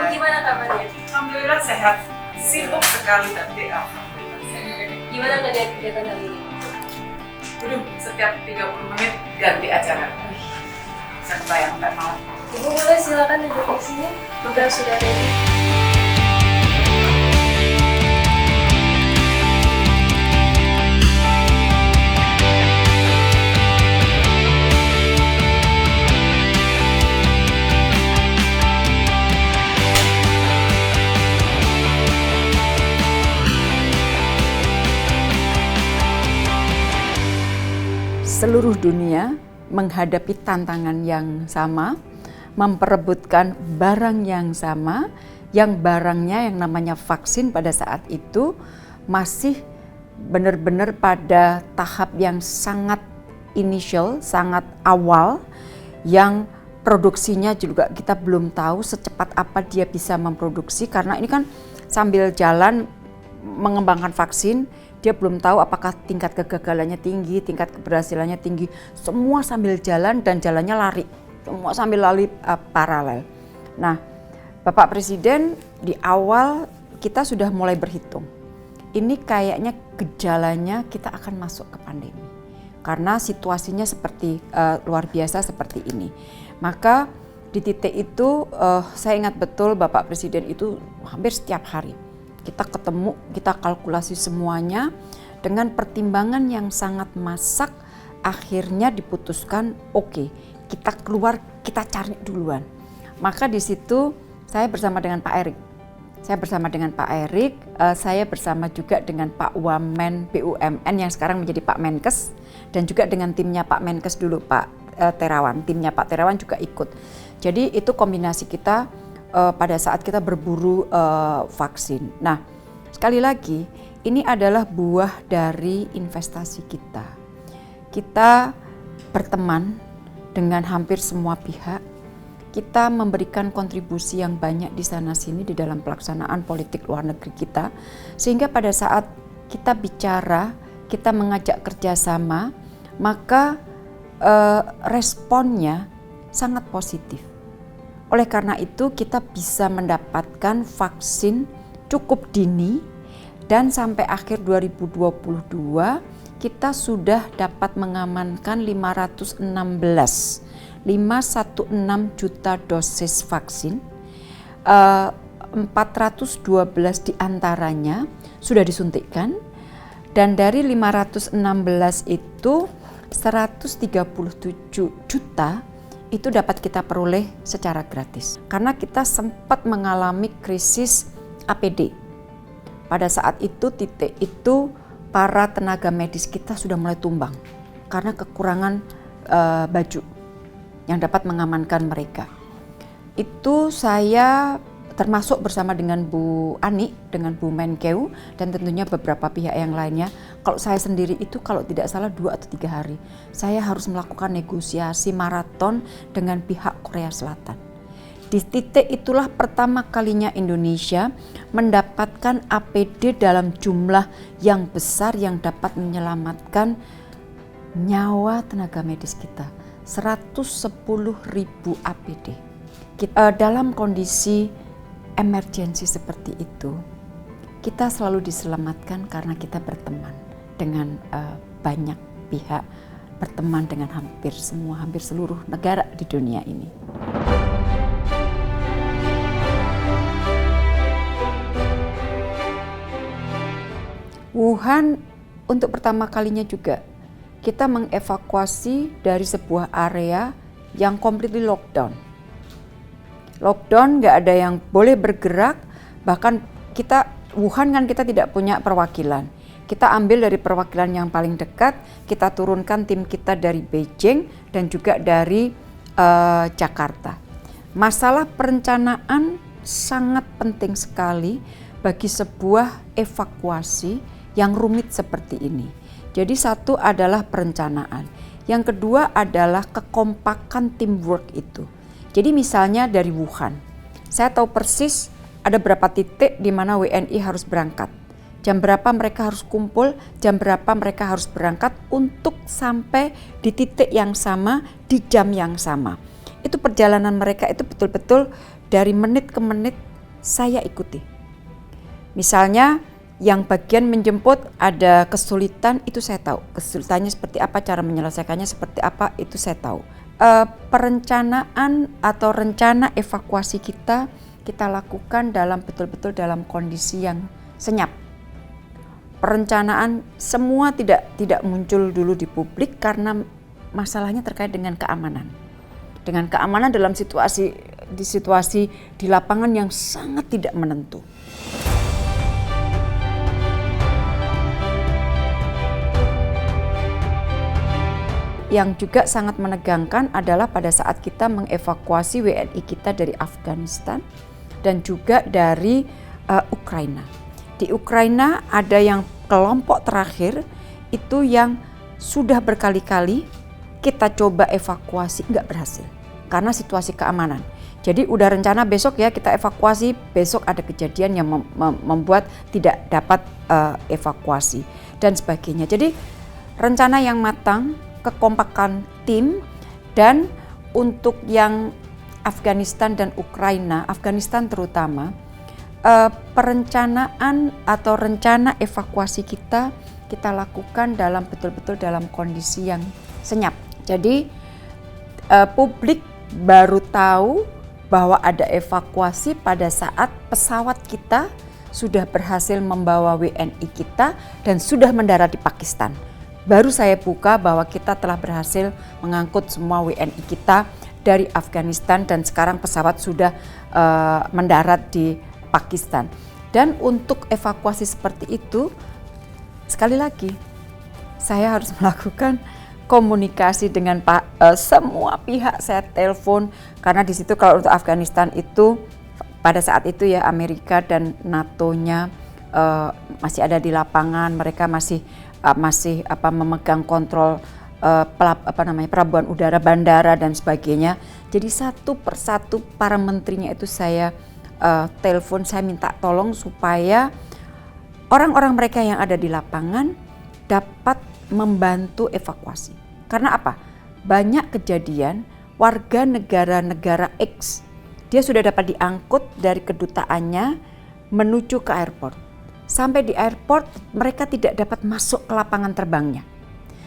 Gimana kabarnya? Alhamdulillah sehat. Sibuk sekali tapi alhamdulillah sehat. Gimana ngeliat kegiatan hari ini? Waduh, setiap 30 menit ganti acara. Saya bayangkan mau. Ibu boleh silakan duduk di sini. Program sudah ready. Seluruh dunia menghadapi tantangan yang sama, memperebutkan barang yang sama, yang barangnya yang namanya vaksin pada saat itu masih benar-benar pada tahap yang sangat initial, sangat awal, yang produksinya juga kita belum tahu secepat apa dia bisa memproduksi, karena ini kan sambil jalan mengembangkan vaksin, dia belum tahu apakah tingkat kegagalannya tinggi, tingkat keberhasilannya tinggi. Semua sambil jalan dan jalannya lari. Semua sambil lari paralel. Nah, Bapak Presiden di awal kita sudah mulai berhitung. Ini kayaknya gejalanya kita akan masuk ke pandemi. Karena situasinya seperti luar biasa seperti ini. Maka di titik itu saya ingat betul Bapak Presiden itu hampir setiap hari. Kita ketemu, kita kalkulasi semuanya dengan pertimbangan yang sangat masak, akhirnya diputuskan oke, kita keluar, kita cari duluan. Maka di situ saya bersama dengan Pak Erik. Saya bersama dengan Pak Erik, saya bersama juga dengan Pak Wamen BUMN yang sekarang menjadi Pak Menkes, dan juga dengan timnya Pak Menkes dulu, Pak Terawan. Timnya Pak Terawan juga ikut. Jadi itu kombinasi kita pada saat kita berburu vaksin. Nah, sekali lagi ini adalah buah dari investasi kita. Kita berteman dengan hampir semua pihak. Kita memberikan kontribusi yang banyak di sana-sini di dalam pelaksanaan politik luar negeri kita. Sehingga pada saat kita bicara, kita mengajak kerjasama, maka responnya sangat positif. Oleh karena itu kita bisa mendapatkan vaksin cukup dini dan sampai akhir 2022 kita sudah dapat mengamankan 516 juta dosis vaksin. 412 diantaranya sudah disuntikkan dan dari 516 itu 137 juta itu dapat kita peroleh secara gratis. Karena kita sempat mengalami krisis APD. Pada saat itu, titik itu, para tenaga medis kita sudah mulai tumbang. Karena kekurangan baju yang dapat mengamankan mereka. Itu saya termasuk bersama dengan Bu Ani, dengan Bu Menkeu, dan tentunya beberapa pihak yang lainnya. Kalau saya sendiri itu kalau tidak salah 2 atau 3 hari, saya harus melakukan negosiasi maraton dengan pihak Korea Selatan. Di titik itulah pertama kalinya Indonesia mendapatkan APD dalam jumlah yang besar yang dapat menyelamatkan nyawa tenaga medis kita. 110.000 APD. Dalam kondisi emergensi seperti itu, kita selalu diselamatkan karena kita berteman dengan banyak pihak, berteman dengan hampir seluruh negara di dunia ini. Wuhan untuk pertama kalinya juga kita mengevakuasi dari sebuah area yang completely lockdown. Lockdown, nggak ada yang boleh bergerak, bahkan Wuhan kan kita tidak punya perwakilan. Kita ambil dari perwakilan yang paling dekat, kita turunkan tim kita dari Beijing dan juga dari Jakarta. Masalah perencanaan sangat penting sekali bagi sebuah evakuasi yang rumit seperti ini. Jadi satu adalah perencanaan, yang kedua adalah kekompakan teamwork itu. Jadi misalnya dari Wuhan, saya tahu persis ada berapa titik di mana WNI harus berangkat. Jam berapa mereka harus kumpul, jam berapa mereka harus berangkat untuk sampai di titik yang sama, di jam yang sama. Itu perjalanan mereka itu betul-betul dari menit ke menit saya ikuti. Misalnya yang bagian menjemput ada kesulitan, itu saya tahu. Kesulitannya seperti apa, cara menyelesaikannya seperti apa, itu saya tahu. Perencanaan atau rencana evakuasi kita lakukan betul-betul dalam kondisi yang senyap. Perencanaan semua tidak muncul dulu di publik karena masalahnya terkait dengan keamanan. Dengan keamanan dalam situasi di lapangan yang sangat tidak menentu. Yang juga sangat menegangkan adalah pada saat kita mengevakuasi WNI kita dari Afghanistan dan juga dari Ukraina. Di Ukraina ada yang kelompok terakhir itu yang sudah berkali-kali kita coba evakuasi, nggak berhasil karena situasi keamanan. Jadi udah rencana besok ya kita evakuasi, besok ada kejadian yang membuat tidak dapat evakuasi dan sebagainya. Jadi rencana yang matang, kekompakan tim, dan untuk yang Afghanistan dan Ukraina, Afghanistan terutama, perencanaan atau rencana evakuasi kita lakukan betul-betul dalam kondisi yang senyap. Jadi publik baru tahu bahwa ada evakuasi pada saat pesawat kita sudah berhasil membawa WNI kita dan sudah mendarat di Pakistan. Baru saya buka bahwa kita telah berhasil mengangkut semua WNI kita dari Afghanistan dan sekarang pesawat sudah mendarat di Pakistan. Dan untuk evakuasi seperti itu, sekali lagi saya harus melakukan komunikasi dengan semua pihak. Saya telepon karena di situ kalau untuk Afghanistan itu pada saat itu ya Amerika dan NATO-nya masih ada di lapangan, mereka masih memegang kontrol pelabuhan udara, bandara dan sebagainya. Jadi satu persatu para menterinya itu saya telepon, saya minta tolong supaya orang-orang mereka yang ada di lapangan dapat membantu evakuasi. Karena apa? Banyak kejadian warga negara X dia sudah dapat diangkut dari kedutaannya menuju ke airport. Sampai di airport mereka tidak dapat masuk ke lapangan terbangnya.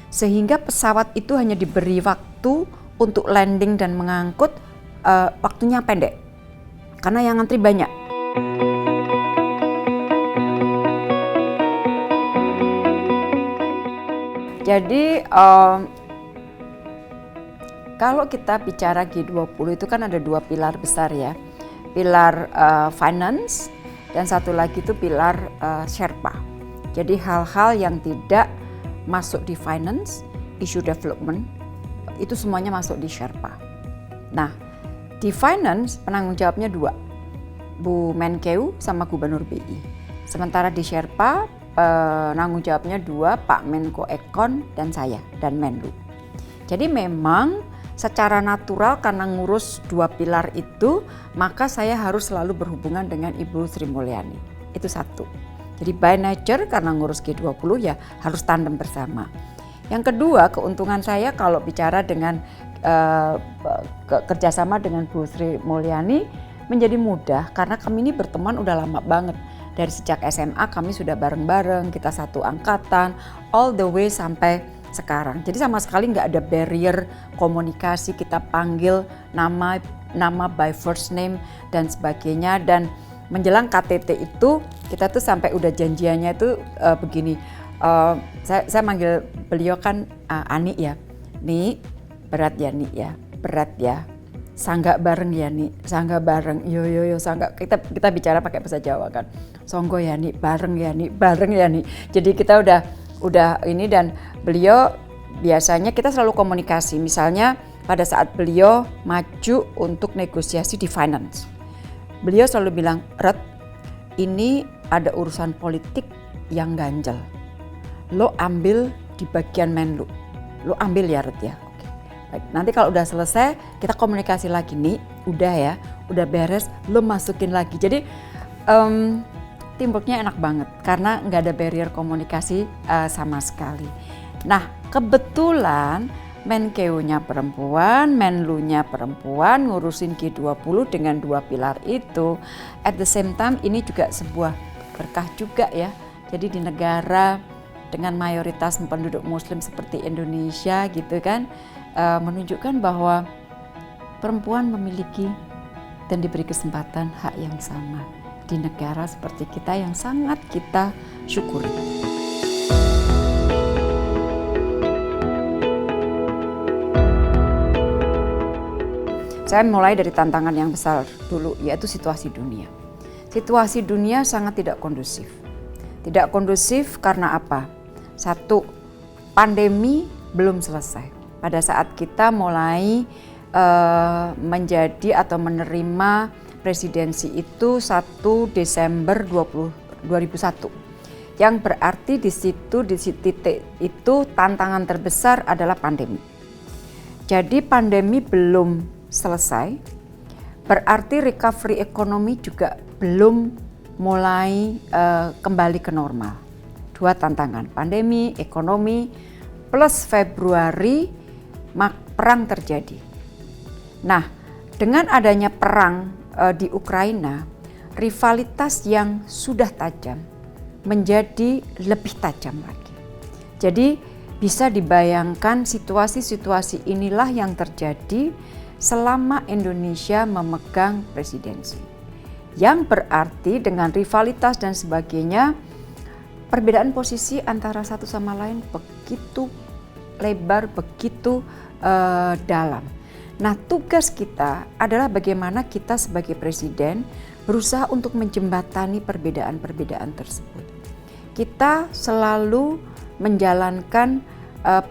Sehingga pesawat itu hanya diberi waktu untuk landing dan mengangkut, waktunya pendek. Karena yang ngantri banyak. Jadi kalau kita bicara G20 itu kan ada dua pilar besar ya. Pilar finance dan satu lagi itu pilar Sherpa. Jadi hal-hal yang tidak masuk di finance, issue development, itu semuanya masuk di Sherpa. Nah, di finance penanggung jawabnya dua, Bu Menkeu sama Gubernur BI. Sementara di Sherpa penanggung jawabnya dua, Pak Menko Ekon dan saya, dan Menlu. Jadi memang secara natural karena ngurus dua pilar itu, maka saya harus selalu berhubungan dengan Ibu Sri Mulyani. Itu satu. Jadi by nature karena ngurus G20 ya harus tandem bersama. Yang kedua, keuntungan saya kalau bicara dengan kerjasama dengan Bu Sri Mulyani menjadi mudah karena kami ini berteman udah lama banget. Dari sejak SMA kami sudah bareng-bareng, kita satu angkatan, all the way sampai sekarang. Jadi sama sekali nggak ada barrier komunikasi, kita panggil nama by first name dan sebagainya. Dan menjelang KTT itu kita tuh sampai udah janjiannya itu begini, saya manggil beliau kan Ani ya, Ni berat ya Ni ya, berat ya, sangga bareng ya Ni, sangga bareng, yo sangga, kita bicara pakai bahasa Jawa kan, songgo ya Ni, bareng ya Ni, bareng ya Ni. Jadi kita udah ini, dan beliau biasanya kita selalu komunikasi. Misalnya pada saat beliau maju untuk negosiasi di finance, beliau selalu bilang, Ret, ini ada urusan politik yang ganjel, lo ambil di bagian Menlu, lo ambil ya Ret ya. Oke. Baik, nanti kalau udah selesai kita komunikasi lagi nih, udah ya, udah beres, lo masukin lagi. Jadi teamworknya enak banget karena nggak ada barrier komunikasi sama sekali. Nah, kebetulan Menkeu-nya perempuan, Menlu-nya perempuan, ngurusin G20 dengan 2 pilar itu. At the same time ini juga sebuah berkah juga ya. Jadi di negara dengan mayoritas penduduk muslim seperti Indonesia gitu kan, menunjukkan bahwa perempuan memiliki dan diberi kesempatan hak yang sama di negara seperti kita yang sangat kita syukuri. Saya mulai dari tantangan yang besar dulu, yaitu situasi dunia. Situasi dunia sangat tidak kondusif. Tidak kondusif karena apa? Satu, pandemi belum selesai. Pada saat kita mulai menjadi atau menerima presidensi itu 1 Desember 2001. Yang berarti di situ, di titik itu tantangan terbesar adalah pandemi. Jadi pandemi belum selesai, berarti recovery ekonomi juga belum mulai kembali ke normal. 2 tantangan, pandemi, ekonomi, plus Februari perang terjadi. Nah, dengan adanya perang di Ukraina, rivalitas yang sudah tajam menjadi lebih tajam lagi. Jadi bisa dibayangkan situasi-situasi inilah yang terjadi selama Indonesia memegang presidensi. Yang berarti dengan rivalitas dan sebagainya, perbedaan posisi antara satu sama lain begitu lebar, begitu dalam. Nah, tugas kita adalah bagaimana kita sebagai presiden berusaha untuk menjembatani perbedaan-perbedaan tersebut. Kita selalu menjalankan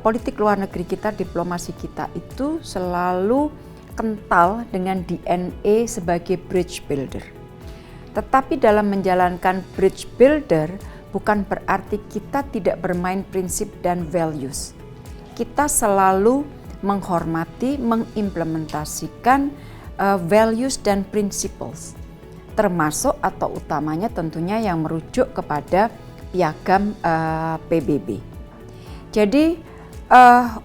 politik luar negeri kita, diplomasi kita itu selalu kental dengan DNA sebagai bridge builder. Tetapi dalam menjalankan bridge builder bukan berarti kita tidak bermain prinsip dan values. Kita selalu menghormati, mengimplementasikan values dan principles, termasuk atau utamanya tentunya yang merujuk kepada piagam PBB. Jadi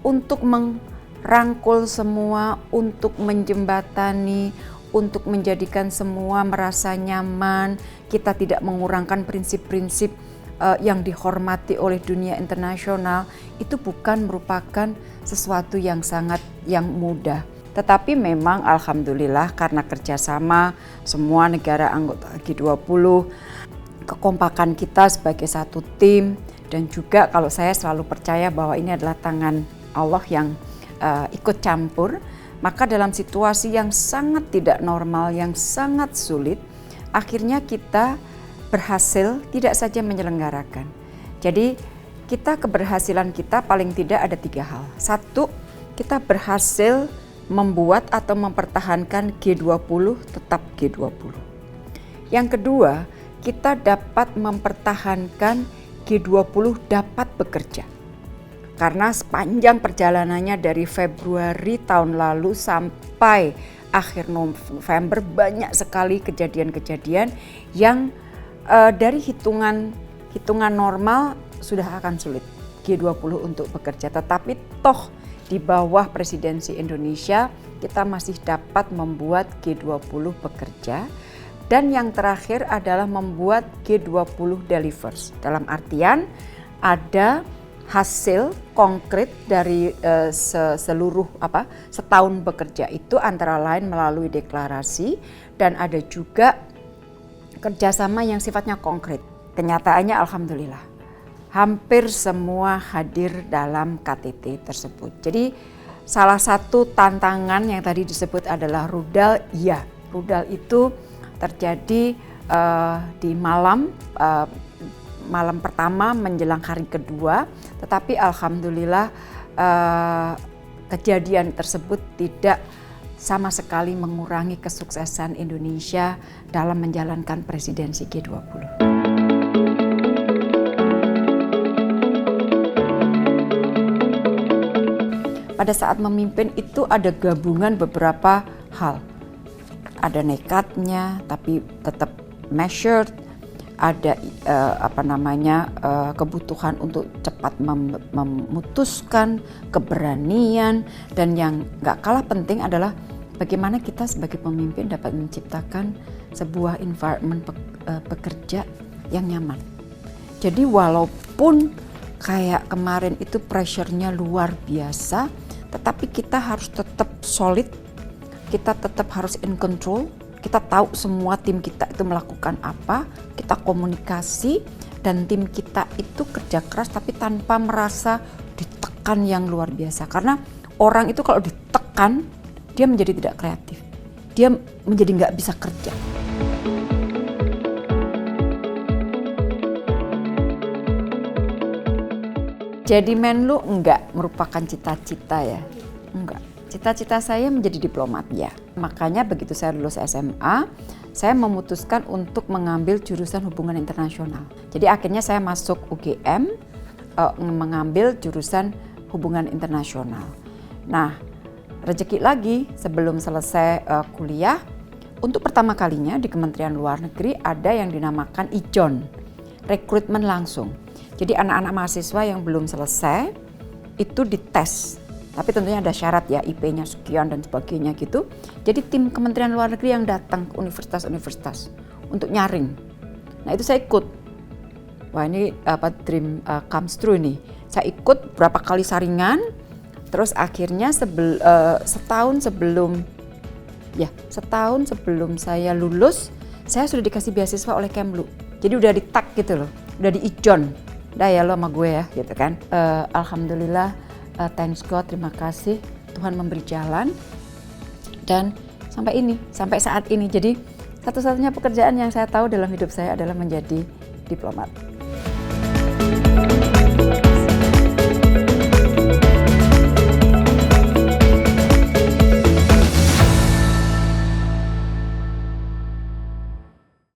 untuk merangkul semua, untuk menjembatani, untuk menjadikan semua merasa nyaman, kita tidak mengurangkan prinsip-prinsip yang dihormati oleh dunia internasional, itu bukan merupakan sesuatu yang mudah. Tetapi memang alhamdulillah karena kerjasama semua negara anggota G20, kekompakan kita sebagai satu tim, dan juga kalau saya selalu percaya bahwa ini adalah tangan Allah yang ikut campur, maka dalam situasi yang sangat tidak normal, yang sangat sulit, akhirnya kita berhasil tidak saja menyelenggarakan. Jadi keberhasilan kita paling tidak ada 3 hal. 1, kita berhasil membuat atau mempertahankan G20 tetap G20. Yang kedua, kita dapat mempertahankan G20 dapat bekerja. Karena sepanjang perjalanannya dari Februari tahun lalu sampai akhir November banyak sekali kejadian-kejadian yang dari hitungan normal sudah akan sulit G20 untuk bekerja. Tetapi toh di bawah presidensi Indonesia kita masih dapat membuat G20 bekerja. Dan yang terakhir adalah membuat G20 delivers. Dalam artian ada hasil konkret dari seluruh setahun bekerja itu, antara lain melalui deklarasi dan ada juga kerjasama yang sifatnya konkret. Kenyataannya alhamdulillah hampir semua hadir dalam KTT tersebut. Jadi salah satu tantangan yang tadi disebut adalah rudal. Iya, rudal itu terjadi di malam pertama menjelang hari kedua, tetapi alhamdulillah kejadian tersebut tidak sama sekali mengurangi kesuksesan Indonesia dalam menjalankan presidensi G20. Pada saat memimpin itu ada gabungan beberapa hal. Ada nekatnya tapi tetap measured, ada kebutuhan untuk cepat memutuskan, keberanian, dan yang nggak kalah penting adalah bagaimana kita sebagai pemimpin dapat menciptakan sebuah environment pekerja yang nyaman. Jadi walaupun kayak kemarin itu pressure-nya luar biasa, tetapi kita harus tetap solid, kita tetap harus in control. Kita tahu semua tim kita itu melakukan apa, kita komunikasi, dan tim kita itu kerja keras tapi tanpa merasa ditekan yang luar biasa. Karena orang itu kalau ditekan, dia menjadi tidak kreatif, dia menjadi nggak bisa kerja. Jadi Menlu enggak merupakan cita-cita ya, enggak. Cita-cita saya menjadi diplomat ya. Makanya begitu saya lulus SMA, saya memutuskan untuk mengambil jurusan hubungan internasional. Jadi akhirnya saya masuk UGM, mengambil jurusan hubungan internasional. Nah, rezeki lagi sebelum selesai kuliah, untuk pertama kalinya di Kementerian Luar Negeri ada yang dinamakan IJON, rekrutmen langsung. Jadi anak-anak mahasiswa yang belum selesai itu dites. Tapi tentunya ada syarat ya, IP-nya sekian dan sebagainya gitu. Jadi tim Kementerian Luar Negeri yang datang ke universitas-universitas untuk nyaring. Nah itu saya ikut. Wah ini dream comes true nih. Saya ikut berapa kali saringan. Terus akhirnya setahun sebelum saya lulus, saya sudah dikasih beasiswa oleh Kemlu. Jadi udah di-tag gitu loh, udah di-ijon. Udah ya lo sama gue ya gitu kan. Alhamdulillah. Thanks God, terima kasih Tuhan memberi jalan dan sampai saat ini. Jadi satu-satunya pekerjaan yang saya tahu dalam hidup saya adalah menjadi diplomat.